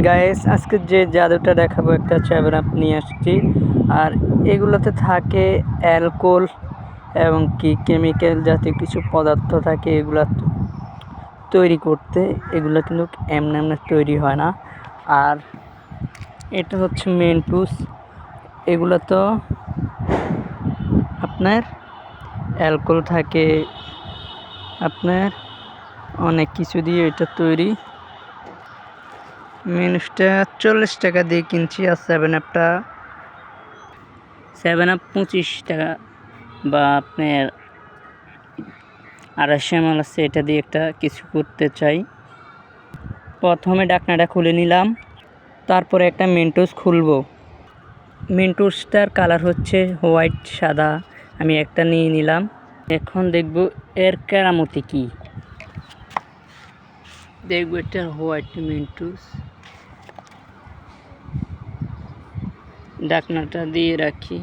Guys আজকে যে জাদুটা দেখাবো একটা সেভেন আপ নিয়ে আসছি। আর এগুলোতে থাকে অ্যালকোহল এবং কি কেমিক্যাল জাতীয় কিছু পদার্থ থাকে এগুলা তৈরি করতে। এগুলো কিন্তু এমনি এমনি তৈরি হয় না। আর এটা হচ্ছে মেন্টুস। এগুলো তো আপনার অ্যালকোহল থাকে, আপনার অনেক কিছু দিয়ে এটা তৈরি। মেন্টুসটা 40 টাকা দিয়ে কিনছি, আর সেভেন আপ 25 টাকা বা আপনার 250 ml আছে। এটা দিয়ে একটা কিছু করতে চাই। প্রথমে ঢাকনাটা খুলে নিলাম, তারপরে একটা মেন্টুস খুলবো। মেন্টুসটার কালার হচ্ছে হোয়াইট সাদা। আমি একটা নিয়ে নিলাম। এখন দেখব এর কেরামতি কি। দেখব এটা হোয়াইট মেন্টুস। ঢাকনাটা দিয়ে রাখি।